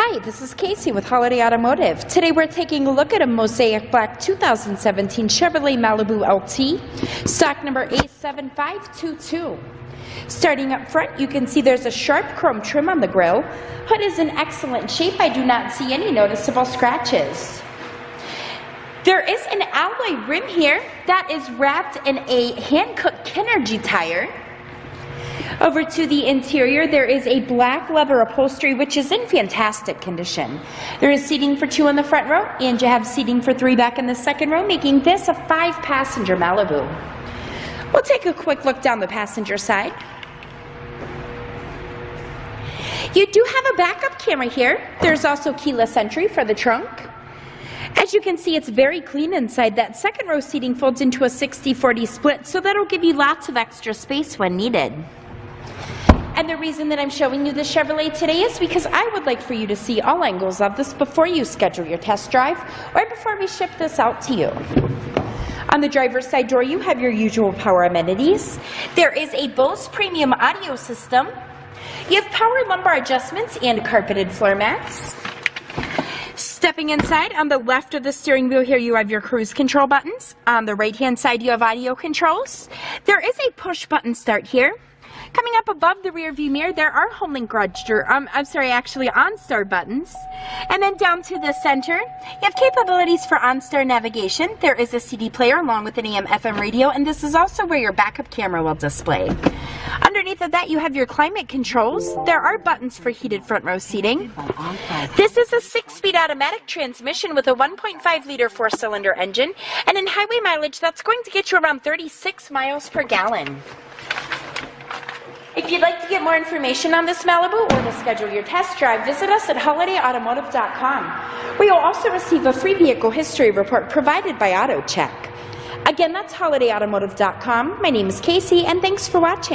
Hi, this is Casey with Holiday Automotive. Today we're taking a look at a Mosaic Black 2017 Chevrolet Malibu LT, stock number A7522. Starting up front, you can see there's a sharp chrome trim on the grille. Hood is in excellent shape. I do not see any noticeable scratches. There is an alloy rim here that is wrapped in a hand-cut Kinergy tire. Over to the interior, there is a black leather upholstery which is in fantastic condition. There is seating for 2 in the front row, and you have seating for 3 back in the second row, making this a 5-passenger Malibu. We'll take a quick look down the passenger side. You do have a backup camera here. There's also keyless entry for the trunk. As you can see, it's very clean inside. That second row seating folds into a 60-40 split, so that'll give you lots of extra space when needed. And the reason that I'm showing you the Chevrolet today is because I would like for you to see all angles of this before you schedule your test drive or before we ship this out to you. On the driver's side door, you have your usual power amenities. There is a Bose premium audio system. You have power lumbar adjustments and carpeted floor mats. Stepping inside, on the left of the steering wheel here, you have your cruise control buttons. On the right-hand side, you have audio controls. There is a push button start here. Coming up above the rear view mirror, there are OnStar buttons. And then down to the center, you have capabilities for OnStar navigation. There is a CD player along with an AM/FM radio, and this is also where your backup camera will display. Underneath of that, you have your climate controls. There are buttons for heated front row seating. This is a 6-speed automatic transmission with a 1.5-liter 4-cylinder engine, and in highway mileage, that's going to get you around 36 miles per gallon. If you'd like to get more information on this Malibu or to schedule your test drive, visit us at holidayautomotive.com, where you'll also receive a free vehicle history report provided by AutoCheck. Again, that's holidayautomotive.com. My name is Casey, and thanks for watching.